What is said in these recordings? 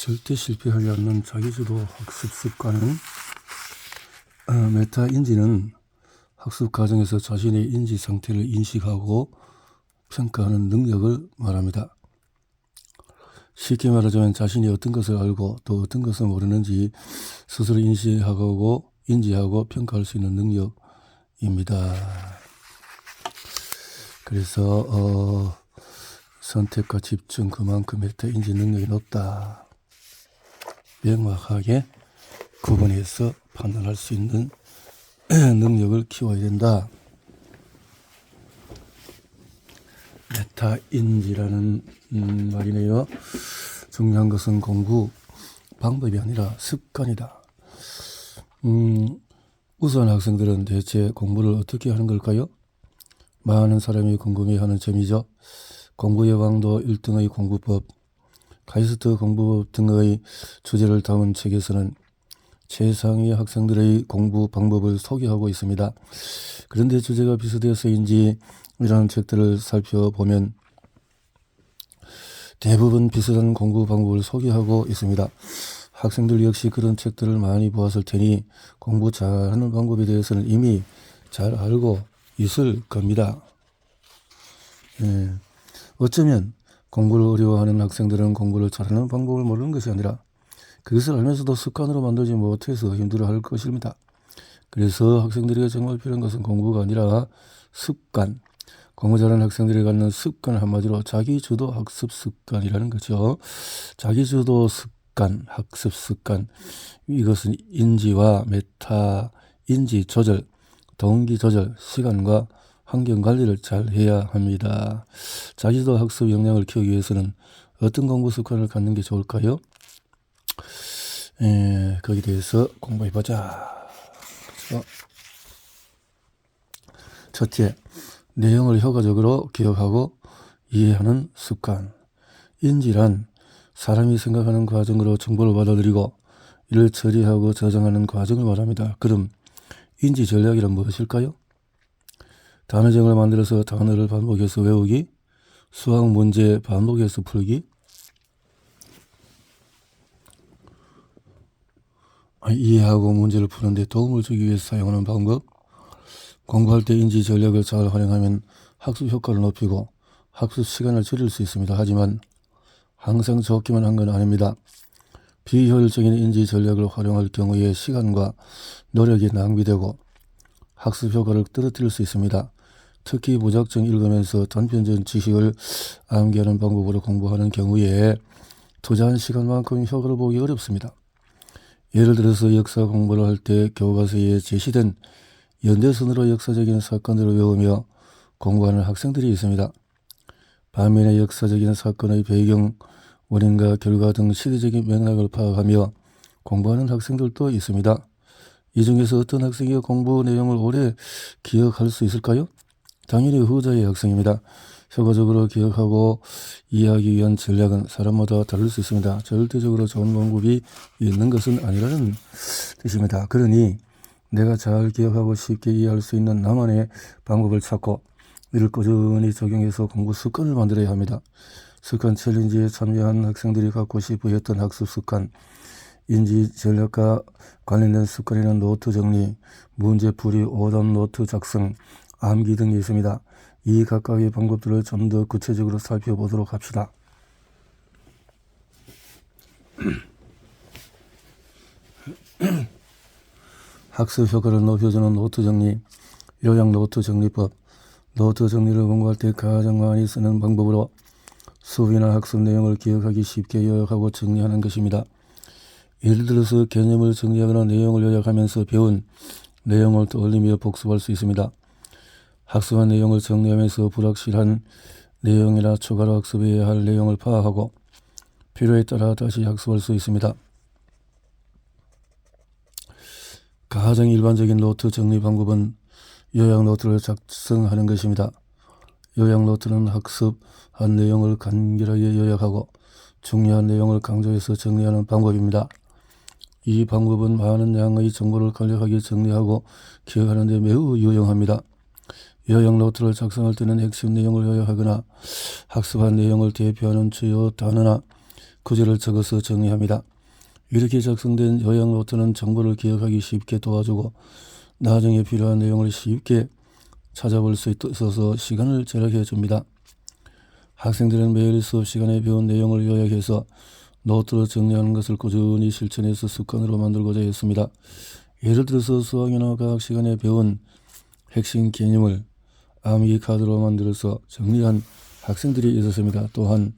절대 실패하지 않는 자기주도 학습 습관은 메타인지는 학습 과정에서 자신의 인지 상태를 인식하고 평가하는 능력을 말합니다. 쉽게 말하자면 자신이 어떤 것을 알고 또 어떤 것을 모르는지 스스로 인식하고 인지하고 평가할 수 있는 능력입니다. 그래서 선택과 집중, 그만큼 메타인지 능력이 높다. 명확하게 구분해서 판단할 수 있는 능력을 키워야 된다. 메타인지라는 말이네요. 중요한 것은 공부 방법이 아니라 습관이다. 우수한 학생들은 대체 공부를 어떻게 하는 걸까요? 많은 사람이 궁금해하는 점이죠. 공부의 왕도 1등의 공부법, 카이스트 공부법 등의 주제를 담은 책에서는 최상위 학생들의 공부 방법을 소개하고 있습니다. 그런데 주제가 비슷해서인지 이런 책들을 살펴보면 대부분 비슷한 공부 방법을 소개하고 있습니다. 학생들 역시 그런 책들을 많이 보았을 테니 공부 잘하는 방법에 대해서는 이미 잘 알고 있을 겁니다. 어쩌면 공부를 어려워하는 학생들은 공부를 잘하는 방법을 모르는 것이 아니라 그것을 알면서도 습관으로 만들지 못해서 힘들어할 것입니다. 그래서 학생들에게 정말 필요한 것은 공부가 아니라 습관, 공부 잘하는 학생들이 갖는 습관, 한마디로 자기주도 학습 습관이라는 거죠. 자기주도 습관, 학습 습관, 이것은 인지와 메타, 인지 조절, 동기 조절, 시간과 환경 관리를 잘 해야 합니다. 자기주도 학습 역량을 키우기 위해서는 어떤 공부 습관을 갖는 게 좋을까요? 거기에 대해서 공부해보자. 그렇죠? 첫째, 내용을 효과적으로 기억하고 이해하는 습관. 인지란 사람이 생각하는 과정으로 정보를 받아들이고 이를 처리하고 저장하는 과정을 말합니다. 그럼 인지 전략이란 무엇일까요? 단어정을 만들어서 단어를 반복해서 외우기, 수학 문제 반복해서 풀기, 이해하고 문제를 푸는데 도움을 주기 위해서 사용하는 방법, 공부할 때 인지 전략을 잘 활용하면 학습 효과를 높이고 학습 시간을 줄일 수 있습니다. 하지만 항상 좋기만 한 건 아닙니다. 비효율적인 인지 전략을 활용할 경우에 시간과 노력이 낭비되고 학습 효과를 떨어뜨릴 수 있습니다. 특히 무작정 읽으면서 단편적 지식을 암기하는 방법으로 공부하는 경우에 투자한 시간만큼 효과를 보기 어렵습니다. 예를 들어서 역사 공부를 할 때 교과서에 제시된 연대선으로 역사적인 사건들을 외우며 공부하는 학생들이 있습니다. 반면에 역사적인 사건의 배경, 원인과 결과 등 시대적인 맥락을 파악하며 공부하는 학생들도 있습니다. 이 중에서 어떤 학생이 공부 내용을 오래 기억할 수 있을까요? 당연히 후자의 학생입니다. 효과적으로 기억하고 이해하기 위한 전략은 사람마다 다를 수 있습니다. 절대적으로 좋은 방법이 있는 것은 아니라는 뜻입니다. 그러니 내가 잘 기억하고 쉽게 이해할 수 있는 나만의 방법을 찾고 이를 꾸준히 적용해서 공부 습관을 만들어야 합니다. 습관 챌린지에 참여한 학생들이 갖고 싶어 했던 학습 습관, 인지 전략과 관련된 습관에는 노트 정리, 문제풀이, 오답 노트 작성, 암기 등이 있습니다. 이 각각의 방법들을 좀 더 구체적으로 살펴보도록 합시다. 학습 효과를 높여주는 노트 정리, 요약 노트 정리법. 노트 정리를 공부할 때 가장 많이 쓰는 방법으로 수업이나 학습 내용을 기억하기 쉽게 요약하고 정리하는 것입니다. 예를 들어서 개념을 정리하거나 내용을 요약하면서 배운 내용을 떠올리며 복습할 수 있습니다. 학습한 내용을 정리하면서 불확실한 내용이나 추가로 학습해야 할 내용을 파악하고 필요에 따라 다시 학습할 수 있습니다. 가장 일반적인 노트 정리 방법은 요약 노트를 작성하는 것입니다. 요약 노트는 학습한 내용을 간결하게 요약하고 중요한 내용을 강조해서 정리하는 방법입니다. 이 방법은 많은 양의 정보를 간략하게 정리하고 기억하는 데 매우 유용합니다. 요약 노트를 작성할 때는 핵심 내용을 요약하거나 학습한 내용을 대표하는 주요 단어나 구절을 적어서 정리합니다. 이렇게 작성된 요약 노트는 정보를 기억하기 쉽게 도와주고 나중에 필요한 내용을 쉽게 찾아볼 수 있어서 시간을 절약해 줍니다. 학생들은 매일 수업 시간에 배운 내용을 요약해서 노트로 정리하는 것을 꾸준히 실천해서 습관으로 만들고자 했습니다. 예를 들어서 수학이나 과학 시간에 배운 핵심 개념을 암기 카드로 만들어서 정리한 학생들이 있었습니다. 또한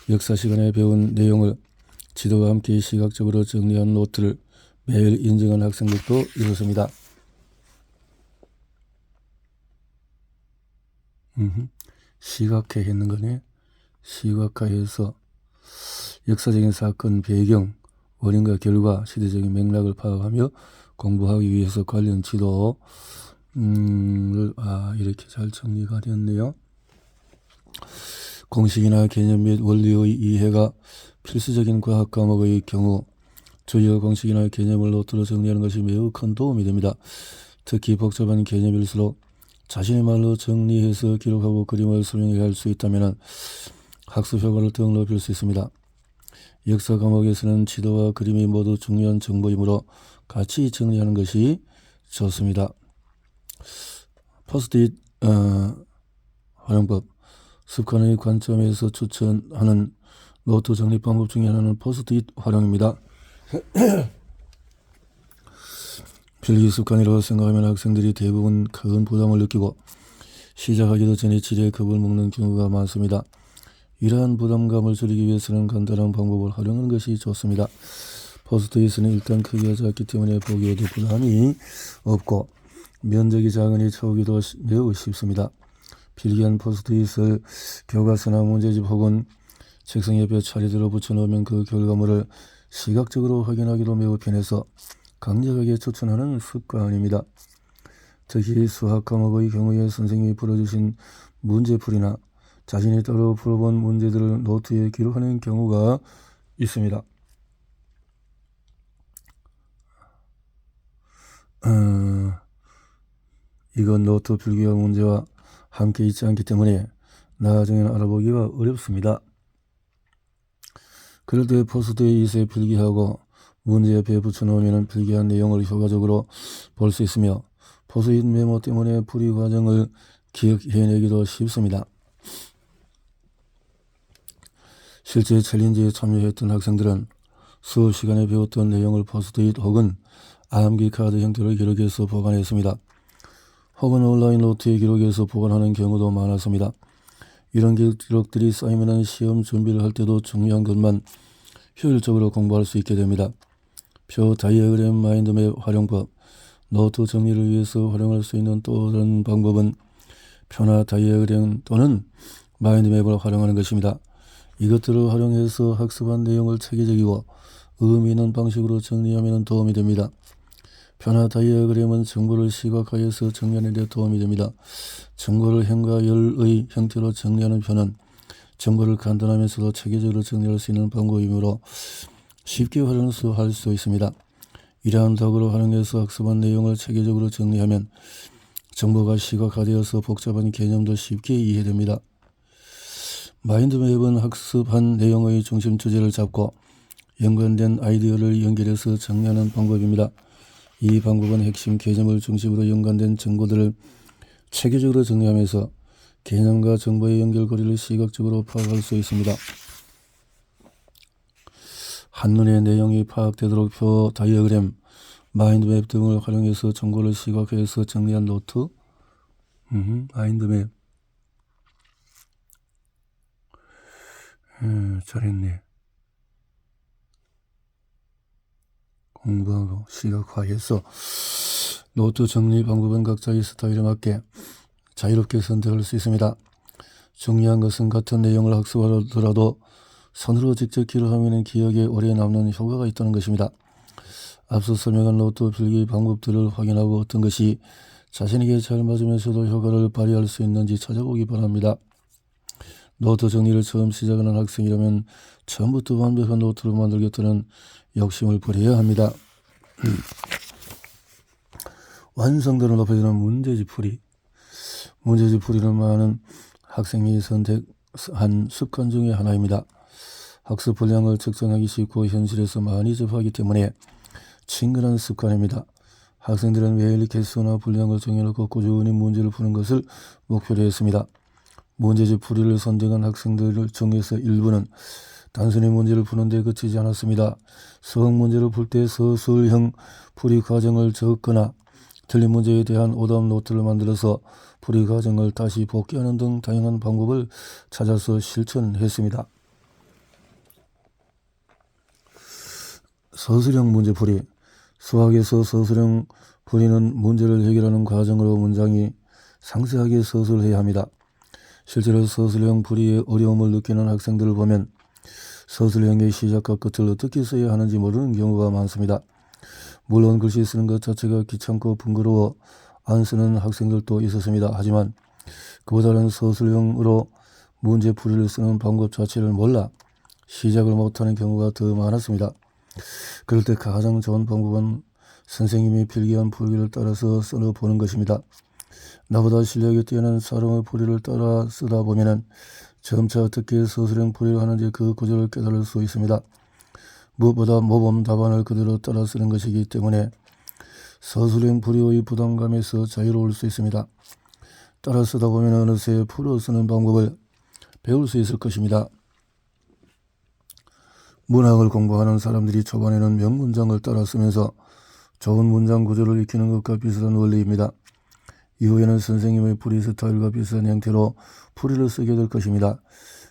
역사 시간에 배운 내용을 지도와 함께 시각적으로 정리한 노트를 매일 인증한 학생들도 있었습니다. 시각화 했는 거네. 시각화해서 역사적인 사건 배경, 원인과 결과, 시대적인 맥락을 파악하며 공부하기 위해서 관련 지도 이렇게 잘 정리가 되었네요. 공식이나 개념 및 원리의 이해가 필수적인 과학 과목의 경우 주요 공식이나 개념을 노트로 정리하는 것이 매우 큰 도움이 됩니다. 특히 복잡한 개념일수록 자신의 말로 정리해서 기록하고 그림을 설명해야 할 수 있다면 학습 효과를 더욱 높일 수 있습니다. 역사 과목에서는 지도와 그림이 모두 중요한 정보이므로 같이 정리하는 것이 좋습니다. 포스트잇 활용법. 습관의 관점에서 추천하는 노트 정리 방법 중에 하나는 포스트잇 활용입니다. 필기 습관이라고 생각하면 학생들이 대부분 큰 부담을 느끼고 시작하기도 전에 지레 겁을 먹는 경우가 많습니다. 이러한 부담감을 줄이기 위해서는 간단한 방법을 활용하는 것이 좋습니다. 포스트잇은 일단 크기가 작기 때문에 보기에도 부담이 없고 면적이 작으니 채우기도 매우 쉽습니다. 필기한 포스트잇을 교과서나 문제집 혹은 책상 옆에 차례대로 붙여놓으면 그 결과물을 시각적으로 확인하기도 매우 편해서 강력하게 추천하는 습관입니다. 특히 수학 과목의 경우에 선생님이 풀어주신 문제풀이나 자신이 따로 풀어본 문제들을 노트에 기록하는 경우가 있습니다. 이건 노트 필기와 문제와 함께 있지 않기 때문에 나중에는 알아보기가 어렵습니다. 그럴 때 포스트잇에 필기하고 문제 옆에 붙여놓으면 필기한 내용을 효과적으로 볼 수 있으며 포스트잇 메모 때문에 풀이 과정을 기억해내기도 쉽습니다. 실제 챌린지에 참여했던 학생들은 수업 시간에 배웠던 내용을 포스트잇 혹은 암기 카드 형태로 기록해서 보관했습니다. 혹은 온라인 노트에 기록해서 보관하는 경우도 많았습니다. 이런 기록들이 쌓이면 시험 준비를 할 때도 중요한 것만 효율적으로 공부할 수 있게 됩니다. 표 다이어그램 마인드맵 활용법. 노트 정리를 위해서 활용할 수 있는 또 다른 방법은 표나 다이어그램 또는 마인드맵을 활용하는 것입니다. 이것들을 활용해서 학습한 내용을 체계적이고 의미 있는 방식으로 정리하면 도움이 됩니다. 표나 다이어그램은 정보를 시각화해서 정리하는 데 도움이 됩니다. 정보를 행과 열의 형태로 정리하는 표는 정보를 간단하면서도 체계적으로 정리할 수 있는 방법이므로 쉽게 활용할 수 있습니다. 이러한 도구를 활용해서 학습한 내용을 체계적으로 정리하면 정보가 시각화되어서 복잡한 개념도 쉽게 이해됩니다. 마인드맵은 학습한 내용의 중심 주제를 잡고 연관된 아이디어를 연결해서 정리하는 방법입니다. 이 방법은 핵심 개념을 중심으로 연관된 정보들을 체계적으로 정리하면서 개념과 정보의 연결고리를 시각적으로 파악할 수 있습니다. 한눈에 내용이 파악되도록 표, 다이어그램, 마인드맵 등을 활용해서 정보를 시각화해서 정리한 노트, 마인드맵. 잘했네. 공부하고 시각화해서 노트 정리 방법은 각자의 스타일에 맞게 자유롭게 선택할 수 있습니다. 중요한 것은 같은 내용을 학습하더라도 손으로 직접 기록하면 기억에 오래 남는 효과가 있다는 것입니다. 앞서 설명한 노트 필기 방법들을 확인하고 어떤 것이 자신에게 잘 맞으면서도 효과를 발휘할 수 있는지 찾아보기 바랍니다. 노트 정리를 처음 시작하는 학생이라면 처음부터 완벽한 노트를 만들겠다는 욕심을 버려야 합니다. 완성도를 높여주는 문제집 풀이. 문제집 풀이는 많은 학생이 선택한 습관 중에 하나입니다. 학습 분량을 측정하기 쉽고 현실에서 많이 접하기 때문에 친근한 습관입니다. 학생들은 매일 개수나 분량을 정해놓고 꾸준히 문제를 푸는 것을 목표로 했습니다. 문제집 풀이를 선택한 학생들 중에서 일부는 단순히 문제를 푸는 데 그치지 않았습니다. 수학 문제를 풀 때 서술형 풀이 과정을 적거나 틀린 문제에 대한 오답 노트를 만들어서 풀이 과정을 다시 복기하는 등 다양한 방법을 찾아서 실천했습니다. 서술형 문제풀이. 수학에서 서술형 풀이는 문제를 해결하는 과정으로 문장이 상세하게 서술해야 합니다. 실제로 서술형 풀이에 어려움을 느끼는 학생들을 보면 서술형의 시작과 끝을 어떻게 써야 하는지 모르는 경우가 많습니다. 물론 글씨 쓰는 것 자체가 귀찮고 번거로워 안 쓰는 학생들도 있었습니다. 하지만 그보다는 서술형으로 문제풀이를 쓰는 방법 자체를 몰라 시작을 못하는 경우가 더 많았습니다. 그럴 때 가장 좋은 방법은 선생님이 필기한 풀이를 따라서 써보는 것입니다. 나보다 실력이 뛰어난 사람의 풀이를 따라 쓰다 보면 점차 어떻게 서술형 풀이를 하는지 그 구조를 깨달을 수 있습니다. 무엇보다 모범 답안을 그대로 따라 쓰는 것이기 때문에 서술형 풀이의 부담감에서 자유로울 수 있습니다. 따라 쓰다 보면 어느새 풀어 쓰는 방법을 배울 수 있을 것입니다. 문학을 공부하는 사람들이 초반에는 명문장을 따라 쓰면서 좋은 문장 구조를 익히는 것과 비슷한 원리입니다. 이후에는 선생님의 풀이 스타일과 비슷한 형태로 풀이를 쓰게 될 것입니다.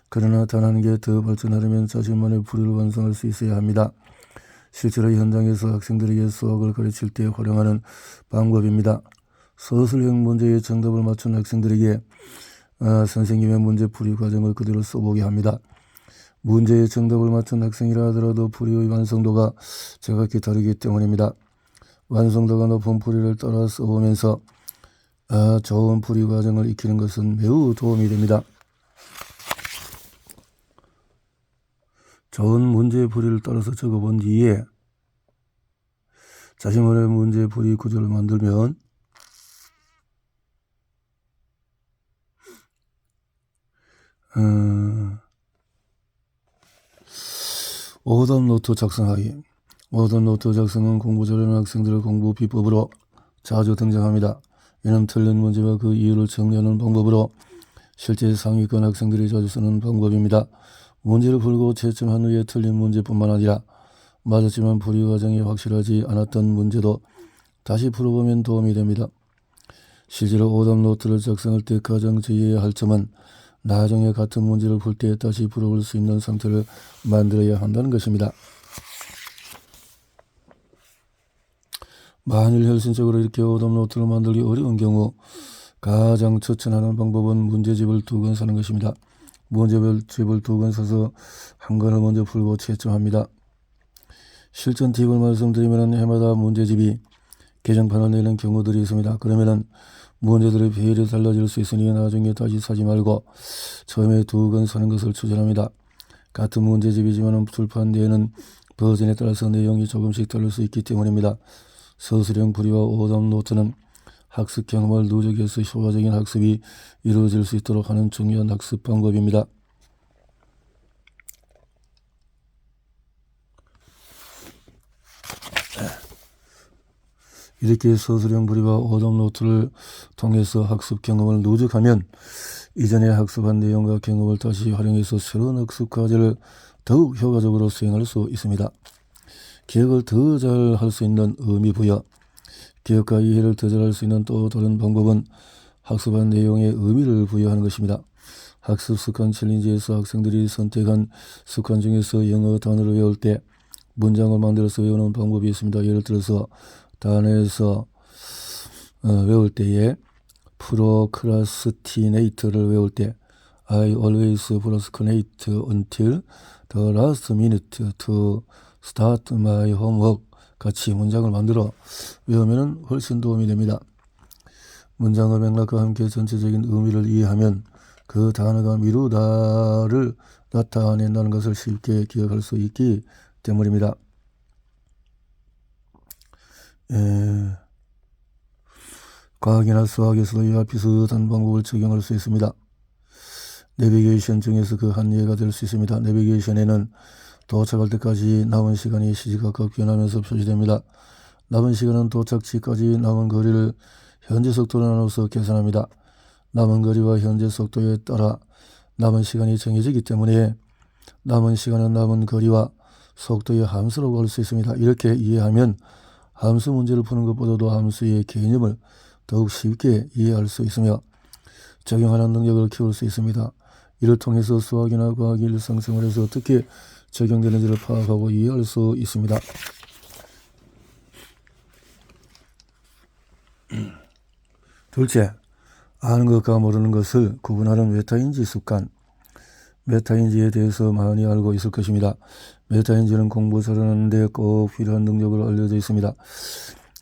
그러나 단 한 개 더 발전하려면 자신만의 풀이를 완성할 수 있어야 합니다. 실제로 현장에서 학생들에게 수학을 가르칠 때 활용하는 방법입니다. 서술형 문제의 정답을 맞춘 학생들에게 선생님의 문제풀이 과정을 그대로 써보게 합니다. 문제의 정답을 맞춘 학생이라 하더라도 풀이의 완성도가 제각기 다르기 때문입니다. 완성도가 높은 풀이를 따라 써보면서 좋은 풀이 과정을 익히는 것은 매우 도움이 됩니다. 좋은 문제풀이를 따라서 적어본 뒤에 자신만의 문제풀이 구조를 만들면 오답 노트 작성하기. 오답 노트 작성은 공부 잘하는 학생들의 공부 비법으로 자주 등장합니다. 이는 틀린 문제와 그 이유를 정리하는 방법으로 실제 상위권 학생들이 자주 쓰는 방법입니다. 문제를 풀고 채점한 후에 틀린 문제뿐만 아니라 맞았지만 풀이 과정이 확실하지 않았던 문제도 다시 풀어보면 도움이 됩니다. 실제로 오답 노트를 작성할 때 가장 주의해야 할 점은 나중에 같은 문제를 풀 때 다시 풀어볼 수 있는 상태를 만들어야 한다는 것입니다. 만일 현실적으로 이렇게 오답 노트를 만들기 어려운 경우 가장 추천하는 방법은 문제집을 2권 사는 것입니다. 문제집을 2권 사서 한 권을 먼저 풀고 채점합니다. 실전 팁을 말씀드리면 해마다 문제집이 개정판을 내는 경우들이 있습니다. 그러면은 문제들의 배열이 달라질 수 있으니 나중에 다시 사지 말고 처음에 2권 사는 것을 추천합니다. 같은 문제집이지만 출판되는 버전에 따라서 내용이 조금씩 다를 수 있기 때문입니다. 서술형 풀이와 오답 노트는 학습 경험을 누적해서 효과적인 학습이 이루어질 수 있도록 하는 중요한 학습 방법입니다. 이렇게 서술형 풀이와 오답 노트를 통해서 학습 경험을 누적하면 이전에 학습한 내용과 경험을 다시 활용해서 새로운 학습 과제를 더욱 효과적으로 수행할 수 있습니다. 기억을 더 잘 할 수 있는 의미 부여. 기억과 이해를 더 잘 할 수 있는 또 다른 방법은 학습한 내용에 의미를 부여하는 것입니다. 학습 습관 챌린지에서 학생들이 선택한 습관 중에서 영어 단어를 외울 때 문장을 만들어서 외우는 방법이 있습니다. 예를 들어서 단어에서 외울 때에 procrastinate를 외울 때 I always procrastinate until the last minute to start my homework 같이 문장을 만들어 외우면 훨씬 도움이 됩니다. 문장의 맥락과 함께 전체적인 의미를 이해하면 그 단어가 미루다를 나타낸다는 것을 쉽게 기억할 수 있기 때문입니다. 과학이나 수학에서도 이와 비슷한 방법을 적용할 수 있습니다. 내비게이션 중에서 그 한 예가 될 수 있습니다. 내비게이션에는 도착할 때까지 남은 시간이 시시각각 변하면서 표시됩니다. 남은 시간은 도착지까지 남은 거리를 현재 속도로 나눠서 계산합니다. 남은 거리와 현재 속도에 따라 남은 시간이 정해지기 때문에 남은 시간은 남은 거리와 속도의 함수라고 할 수 있습니다. 이렇게 이해하면 함수 문제를 푸는 것보다도 함수의 개념을 더욱 쉽게 이해할 수 있으며 적용하는 능력을 키울 수 있습니다. 이를 통해서 수학이나 과학 일상생활에서 어떻게 적용되는지를 파악하고 이해할 수 있습니다. 둘째, 아는 것과 모르는 것을 구분하는 메타인지 습관. 메타인지에 대해서 많이 알고 있을 것입니다. 메타인지는 공부 잘하는데 꼭 필요한 능력으로 알려져 있습니다.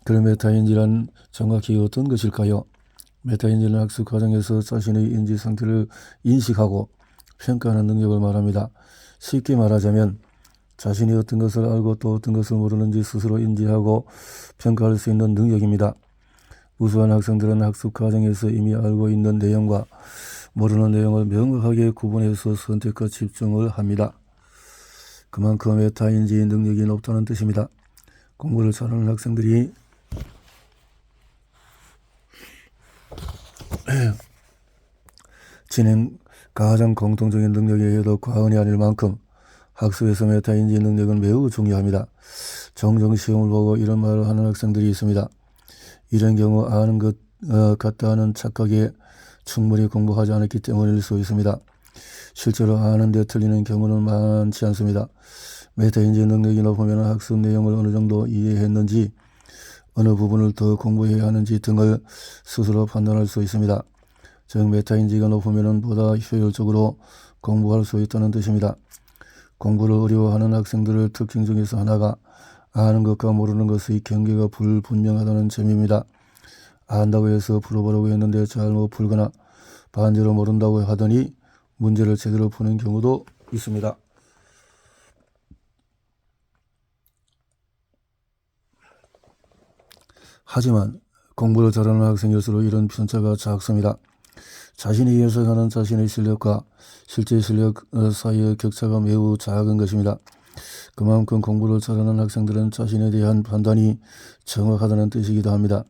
그런 메타인지란 정확히 어떤 것일까요? 메타인지는 학습 과정에서 자신의 인지 상태를 인식하고 평가하는 능력을 말합니다. 쉽게 말하자면 자신이 어떤 것을 알고 또 어떤 것을 모르는지 스스로 인지하고 평가할 수 있는 능력입니다. 우수한 학생들은 학습 과정에서 이미 알고 있는 내용과 모르는 내용을 명확하게 구분해서 선택과 집중을 합니다. 그만큼 메타인지 능력이 높다는 뜻입니다. 공부를 잘하는 학생들이 진행 가장 공통적인 능력에 해도 과언이 아닐 만큼 학습에서 메타인지 능력은 매우 중요합니다. 종종 시험을 보고 이런 말을 하는 학생들이 있습니다. 이런 경우 아는 것 같다 하는 착각에 충분히 공부하지 않았기 때문일 수 있습니다. 실제로 아는데 틀리는 경우는 많지 않습니다. 메타인지 능력이 높으면 학습 내용을 어느 정도 이해했는지 어느 부분을 더 공부해야 하는지 등을 스스로 판단할 수 있습니다. 즉 메타인지가 높으면 보다 효율적으로 공부할 수 있다는 뜻입니다. 공부를 어려워하는 학생들의 특징 중에서 하나가 아는 것과 모르는 것의 경계가 불분명하다는 점입니다. 안다고 해서 풀어보려고 했는데 잘못 풀거나 반대로 모른다고 하더니 문제를 제대로 푸는 경우도 있습니다. 하지만 공부를 잘하는 학생일수록 이런 편차가 작습니다. 자신이 예상하는 자신의 실력과 실제 실력 사이의 격차가 매우 작은 것입니다. 그만큼 공부를 잘하는 학생들은 자신에 대한 판단이 정확하다는 뜻이기도 합니다.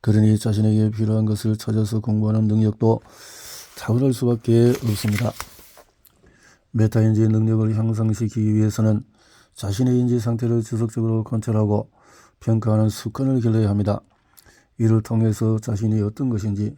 그러니 자신에게 필요한 것을 찾아서 공부하는 능력도 탁월할 수밖에 없습니다. 메타인지 능력을 향상시키기 위해서는 자신의 인지 상태를 지속적으로 관찰하고 평가하는 습관을 길러야 합니다. 이를 통해서 자신이 어떤 것인지